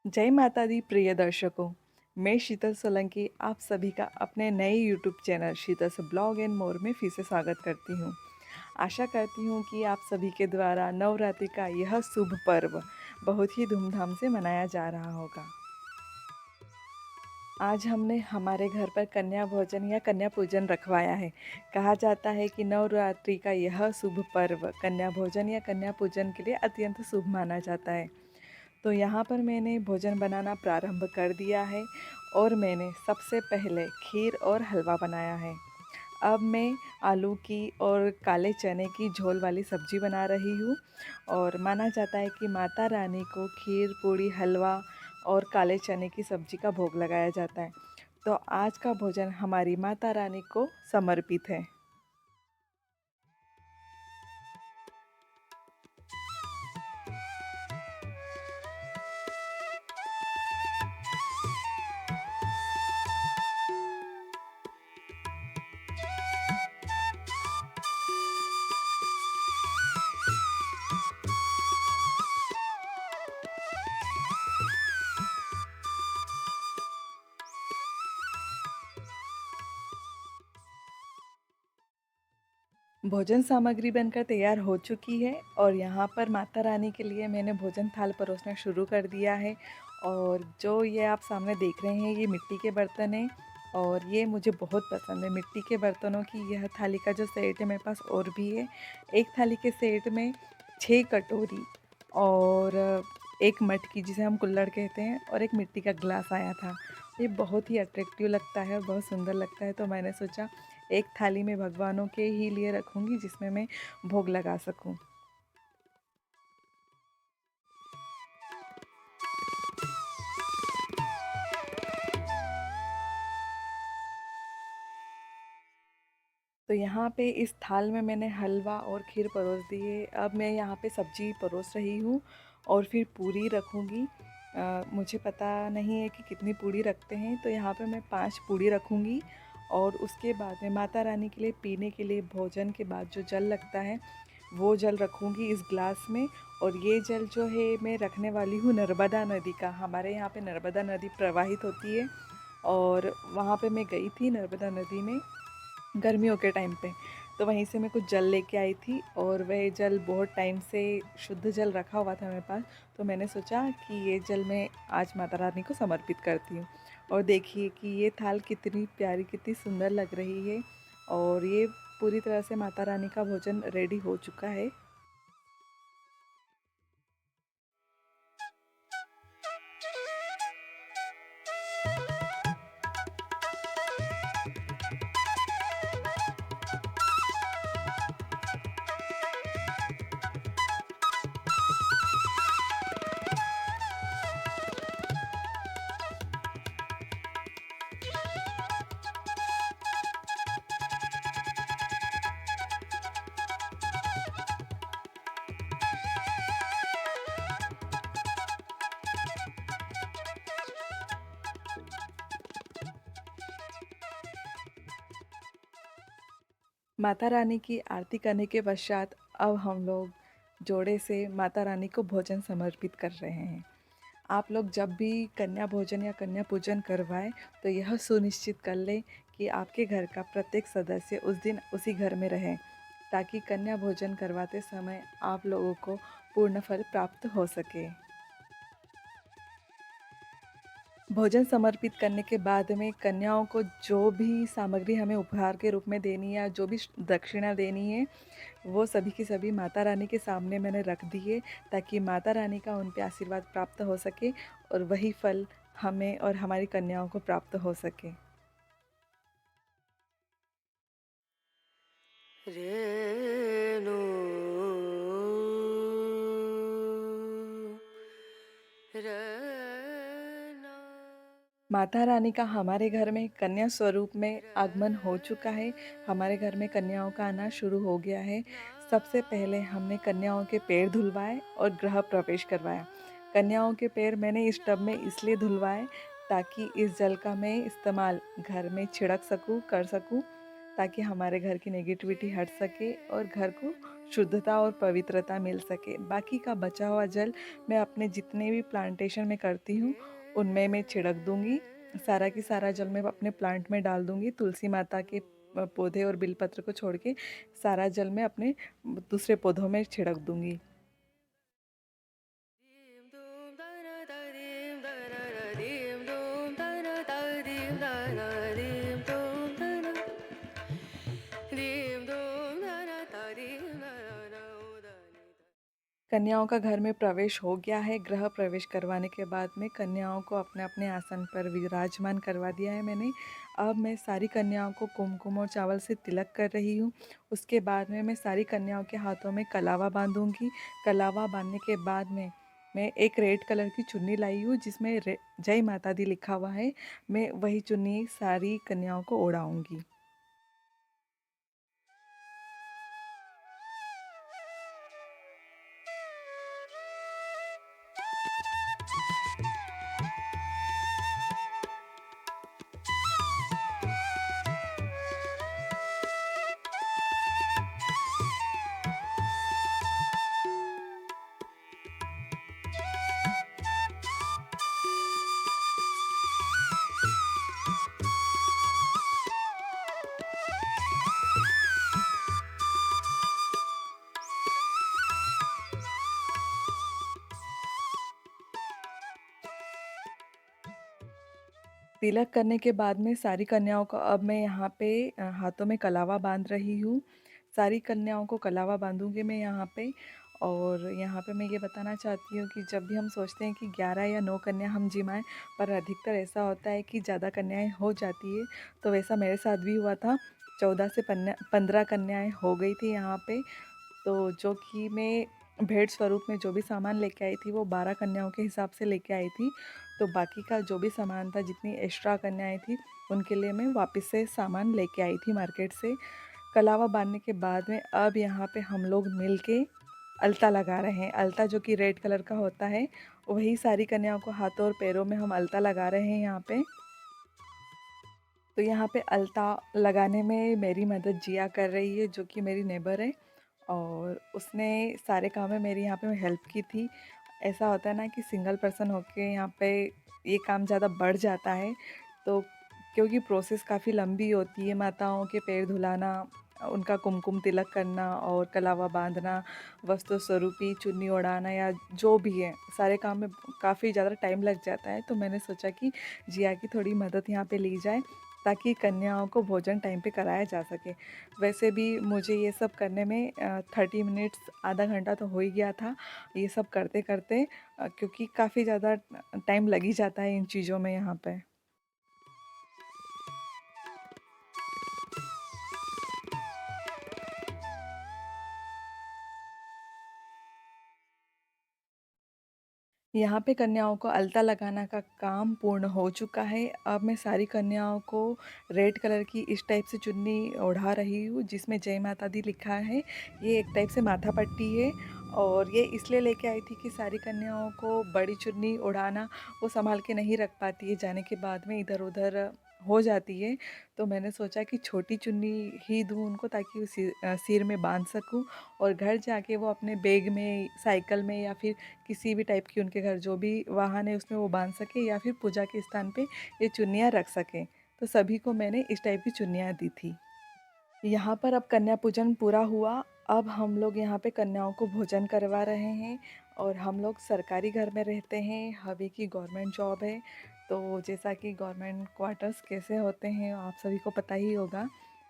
जय माता दी प्रिय दर्शकों। मैं शीतल सोलंकी आप सभी का अपने नए YouTube channel Sheetal's blog and more में फिर से स्वागत करती हूँ। आशा करती हूँ कि आप सभी के द्वारा नवरात्रि का यह शुभ पर्व बहुत ही धूमधाम से मनाया जा रहा होगा। आज हमने हमारे घर पर कन्या भोजन या कन्या पूजन रखवाया है। कहा जाता है कि नवरात्रि का यह शुभ पर्व कन्या भोजन या कन्या पूजन के लिए अत्यंत शुभ माना जाता है। तो यहाँ पर मैंने भोजन बनाना प्रारंभ कर दिया है और मैंने सबसे पहले खीर और हलवा बनाया है। अब मैं आलू की और काले चने की झोल वाली सब्ज़ी बना रही हूँ और माना जाता है कि माता रानी को खीर, पूड़ी, हलवा और काले चने की सब्ज़ी का भोग लगाया जाता है। तो आज का भोजन हमारी माता रानी को समर्पित है। भोजन सामग्री बनकर तैयार हो चुकी है और यहाँ पर माता रानी के लिए मैंने भोजन थाल परोसना शुरू कर दिया है। और जो ये आप सामने देख रहे हैं ये मिट्टी के बर्तन हैं और ये मुझे बहुत पसंद है। मिट्टी के बर्तनों की यह थाली का जो सेट है मेरे पास और भी है। एक थाली के सेट में 6 कटोरी और एक मटकी जिसे हम कुल्हड़ कहते हैं और एक मिट्टी का गिलास आया था। ये बहुत ही अट्रैक्टिव लगता है और बहुत सुंदर लगता है, तो मैंने सोचा एक थाली में भगवानों के ही लिए रखूँगी जिसमें मैं भोग लगा सकूँ। तो यहाँ पे इस थाल में मैंने हलवा और खीर परोस दी है। अब मैं यहाँ पे सब्जी परोस रही हूँ और फिर पूरी रखूँगी। मुझे पता नहीं है कि कितनी पूड़ी रखते हैं, तो यहाँ पे मैं 5 पूड़ी रखूँगी। और उसके बाद में माता रानी के लिए पीने के लिए भोजन के बाद जो जल लगता है वो जल रखूँगी इस ग्लास में। और ये जल जो है मैं रखने वाली हूँ नर्मदा नदी का। हमारे यहाँ पे नर्मदा नदी प्रवाहित होती है और वहाँ पे मैं गई थी नर्मदा नदी में गर्मियों के टाइम पे। तो वहीं से मैं कुछ जल लेके आई थी और वह जल बहुत टाइम से शुद्ध जल रखा हुआ था मेरे पास। तो मैंने सोचा कि ये जल मैं आज माता रानी को समर्पित करती हूँ। और देखिए कि ये थाल कितनी प्यारी, कितनी सुंदर लग रही है और ये पूरी तरह से माता रानी का भोजन रेडी हो चुका है। माता रानी की आरती करने के पश्चात अब हम लोग जोड़े से माता रानी को भोजन समर्पित कर रहे हैं। आप लोग जब भी कन्या भोजन या कन्या पूजन करवाएं तो यह सुनिश्चित कर लें कि आपके घर का प्रत्येक सदस्य उस दिन उसी घर में रहे, ताकि कन्या भोजन करवाते समय आप लोगों को पूर्ण फल प्राप्त हो सके। भोजन समर्पित करने के बाद में कन्याओं को जो भी सामग्री हमें उपहार के रूप में देनी है या जो भी दक्षिणा देनी है, वो सभी की सभी माता रानी के सामने मैंने रख दी है, ताकि माता रानी का उन पे आशीर्वाद प्राप्त हो सके और वही फल हमें और हमारी कन्याओं को प्राप्त हो सके। रेणु रैना। माता रानी का हमारे घर में कन्या स्वरूप में आगमन हो चुका है। हमारे घर में कन्याओं का आना शुरू हो गया है। सबसे पहले हमने कन्याओं के पैर धुलवाए और गृह प्रवेश करवाया। कन्याओं के पैर मैंने इस टब में इसलिए धुलवाए ताकि इस जल का मैं इस्तेमाल घर में छिड़क सकूं, कर सकूं, ताकि हमारे घर की नेगेटिविटी हट सके और घर को शुद्धता और पवित्रता मिल सके। बाकी का बचा हुआ जल मैं अपने जितने भी प्लांटेशन में करती हूँ उनमें मैं छिड़क दूंगी। सारा की सारा जल मैं अपने प्लांट में डाल दूंगी। तुलसी माता के पौधे और बिलपत्र को छोड़ के सारा जल मैं अपने दूसरे पौधों में छिड़क दूंगी। कन्याओं का घर में प्रवेश हो गया है। गृह प्रवेश करवाने के बाद में कन्याओं को अपने अपने आसन पर विराजमान करवा दिया है मैंने। अब मैं सारी कन्याओं को कुमकुम और चावल से तिलक कर रही हूँ। उसके बाद में मैं सारी कन्याओं के हाथों में कलावा बांधूंगी। कलावा बांधने के बाद में मैं एक रेड कलर की चुन्नी लाई हूँ जिसमें जय माता दी लिखा हुआ है। मैं वही चुन्नी सारी कन्याओं को ओढ़ाऊंगी। तिलक करने के बाद में सारी कन्याओं को अब मैं यहाँ पे हाथों में कलावा बांध रही हूँ। सारी कन्याओं को कलावा बांधूंगी मैं यहाँ पे। और यहाँ पे मैं ये बताना चाहती हूँ कि जब भी हम सोचते हैं कि 11 या 9 कन्या हम जिमाएं, पर अधिकतर ऐसा होता है कि ज़्यादा कन्याएं हो जाती है। तो वैसा मेरे साथ भी हुआ था। 14 से 15 कन्याएं हो गई थी यहाँ पे। तो जो कि मैं भेंट स्वरूप में जो भी सामान लेके आई थी वो 12 कन्याओं के हिसाब से लेके आई थी। तो बाकी का जो भी सामान था, जितनी एक्स्ट्रा कन्याएं थी, उनके लिए मैं वापस से सामान लेके आई थी मार्केट से। कलावा बांधने के बाद में अब यहाँ पे हम लोग मिल के अलता लगा रहे हैं। अलता जो कि रेड कलर का होता है, वही सारी कन्याओं को हाथों और पैरों में हम अलता लगा रहे हैं यहाँ पे। तो यहाँ पे अलता लगाने में मेरी मदद जिया कर रही है, जो कि मेरी नेबर है, और उसने सारे काम में मेरी यहाँ पे हेल्प की थी। ऐसा होता है ना कि सिंगल पर्सन होके यहाँ पे ये काम ज़्यादा बढ़ जाता है। तो क्योंकि प्रोसेस काफ़ी लंबी होती है, माताओं के पैर धुलाना, उनका कुमकुम तिलक करना और कलावा बांधना, वस्त्र स्वरूपी चुन्नी ओढ़ाना या जो भी है, सारे काम में काफ़ी ज़्यादा टाइम लग जाता है। तो मैंने सोचा कि जिया की थोड़ी मदद यहाँ पे ली जाए, ताकि कन्याओं को भोजन टाइम पे कराया जा सके। वैसे भी मुझे ये सब करने में 30 मिनट्स, आधा घंटा तो हो ही गया था ये सब करते करते, क्योंकि काफ़ी ज़्यादा टाइम लग ही जाता है इन चीज़ों में यहाँ पे। यहाँ पे कन्याओं को अलता लगाना का काम पूर्ण हो चुका है। अब मैं सारी कन्याओं को रेड कलर की इस टाइप से चुन्नी ओढ़ा रही हूँ जिसमें जय माता दी लिखा है। ये एक टाइप से माथा पट्टी है, और ये इसलिए लेके आई थी कि सारी कन्याओं को बड़ी चुन्नी ओढ़ाना वो संभाल के नहीं रख पाती है, जाने के बाद में इधर उधर हो जाती है। तो मैंने सोचा कि छोटी चुन्नी ही दूँ उनको, ताकि वो सिर में बांध सकूँ और घर जाके वो अपने बैग में, साइकिल में, या फिर किसी भी टाइप की उनके घर जो भी वाहन है उसमें वो बांध सके, या फिर पूजा के स्थान पे ये चुन्नियाँ रख सकें। तो सभी को मैंने इस टाइप की चुन्नियाँ दी थी। यहाँ पर अब कन्या पूजन पूरा हुआ। अब हम लोग यहाँ पे कन्याओं को भोजन करवा रहे हैं, और हम लोग सरकारी घर में रहते हैं, हबी की गवर्नमेंट जॉब है। तो जैसा कि गवर्नमेंट क्वार्टर्स कैसे होते हैं आप सभी को पता ही होगा।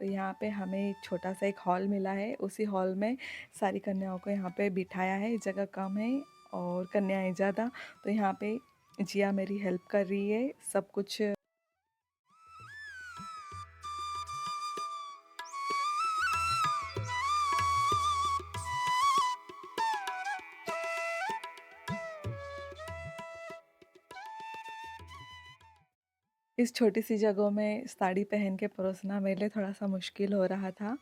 तो यहाँ पे हमें एक छोटा सा एक हॉल मिला है, उसी हॉल में सारी कन्याओं को यहाँ पे बिठाया है, जगह कम है और कन्याएं ज़्यादा। तो यहाँ पे जिया मेरी हेल्प कर रही है सब कुछ। इस छोटी सी जगह में साड़ी पहन के परोसना मेरे लिए थोड़ा सा मुश्किल हो रहा था।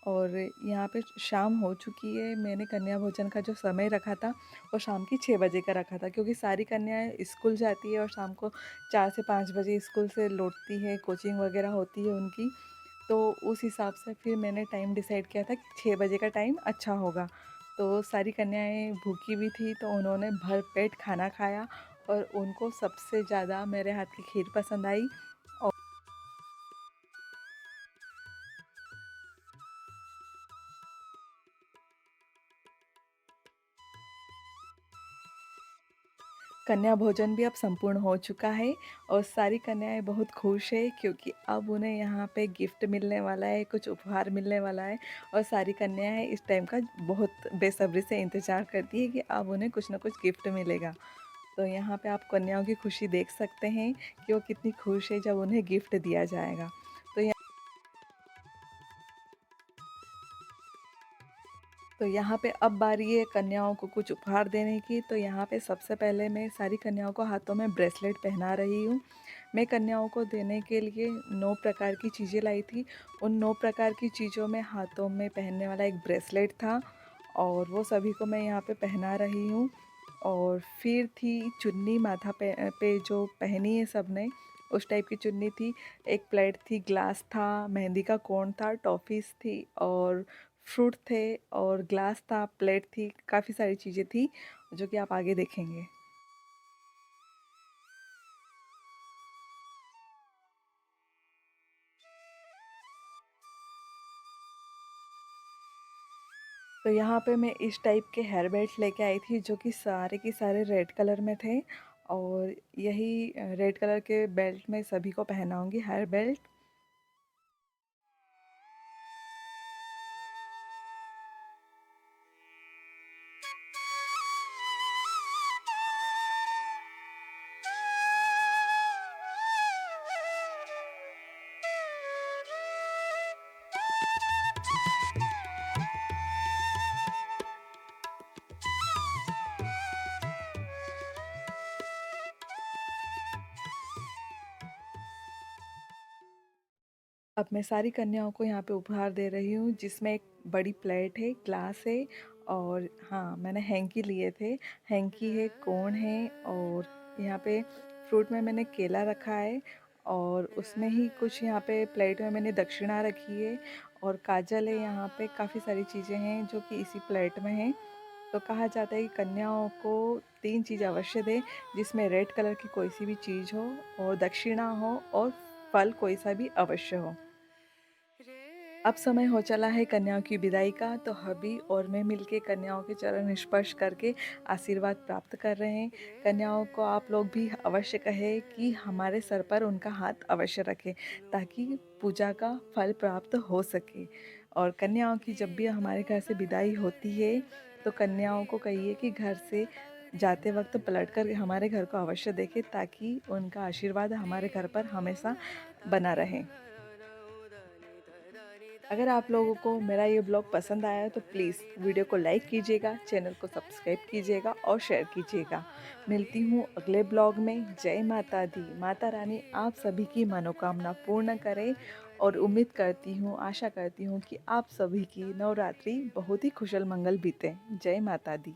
और यहाँ पे शाम हो चुकी है। मैंने कन्या भोजन का जो समय रखा था वो शाम की 6 बजे का रखा था, क्योंकि सारी कन्याएं स्कूल जाती है और शाम को 4 से 5 बजे स्कूल से लौटती है, कोचिंग वगैरह होती है उनकी। तो उस हिसाब से फिर मैंने टाइम डिसाइड किया था कि 6 बजे का टाइम अच्छा होगा। तो सारी कन्याएं भूखी भी थी तो उन्होंने भर पेट खाना खाया और उनको सबसे ज़्यादा मेरे हाथ की खीर पसंद आई। कन्या भोजन भी अब संपूर्ण हो चुका है और सारी कन्याएं बहुत खुश है, क्योंकि अब उन्हें यहाँ पे गिफ्ट मिलने वाला है, कुछ उपहार मिलने वाला है। और सारी कन्याएं इस टाइम का बहुत बेसब्री से इंतज़ार करती है कि अब उन्हें कुछ ना कुछ गिफ्ट मिलेगा। तो यहाँ पे आप कन्याओं की खुशी देख सकते हैं कि वो कितनी खुश है जब उन्हें गिफ्ट दिया जाएगा। तो यहाँ पे अब बारी है कन्याओं को कुछ उपहार देने की। तो यहाँ पे सबसे पहले मैं सारी कन्याओं को हाथों में ब्रेसलेट पहना रही हूँ। मैं कन्याओं को देने के लिए 9 प्रकार की चीज़ें लाई थी। उन 9 प्रकार की चीज़ों में हाथों में पहनने वाला एक ब्रेसलेट था और वो सभी को मैं यहाँ पे पहना रही हूँ। और फिर थी चुन्नी माथा पे जो पहनी है सब ने, उस टाइप की चुन्नी थी। एक प्लेट थी, ग्लास था, मेहंदी का कोन था, टॉफ़ीज़ थी और फ्रूट थे और ग्लास था, प्लेट थी, काफ़ी सारी चीज़ें थी जो कि आप आगे देखेंगे। तो यहाँ पे मैं इस टाइप के हेयर बेल्ट लेके आई थी जो कि सारे के सारे रेड कलर में थे। और यही रेड कलर के बेल्ट में सभी को पहनाऊँगी, हेयर बेल्ट। अब मैं सारी कन्याओं को यहाँ पे उपहार दे रही हूँ, जिसमें एक बड़ी प्लेट है, ग्लास है और हाँ, मैंने हैंकी लिए थे। हैंकी है, कोन है और यहाँ पे फ्रूट में मैंने केला रखा है और उसमें ही कुछ यहाँ पे प्लेट में मैंने दक्षिणा रखी है और काजल है। यहाँ पे काफ़ी सारी चीज़ें हैं जो कि इसी प्लेट में हैं। तो कहा जाता है कि कन्याओं को 3 चीज़ अवश्य दें, जिसमें रेड कलर की कोई सी भी चीज़ हो और दक्षिणा हो और फल कोई सा भी अवश्य हो। अब समय हो चला है कन्याओं की विदाई का। तो हबी और मैं मिलके कन्याओं के चरण स्पर्श करके आशीर्वाद प्राप्त कर रहे हैं। कन्याओं को आप लोग भी अवश्य कहें कि हमारे सर पर उनका हाथ अवश्य रखें, ताकि पूजा का फल प्राप्त हो सके। और कन्याओं की जब भी हमारे घर से विदाई होती है तो कन्याओं को कहिए कि घर से जाते वक्त पलट कर हमारे घर को अवश्य देखें, ताकि उनका आशीर्वाद हमारे घर पर हमेशा बना रहे। अगर आप लोगों को मेरा ये ब्लॉग पसंद आया तो प्लीज़ वीडियो को लाइक कीजिएगा, चैनल को सब्सक्राइब कीजिएगा और शेयर कीजिएगा। मिलती हूँ अगले ब्लॉग में। जय माता दी। माता रानी आप सभी की मनोकामना पूर्ण करे और उम्मीद करती हूँ, आशा करती हूँ कि आप सभी की नवरात्रि बहुत ही कुशल मंगल बीते। जय माता दी।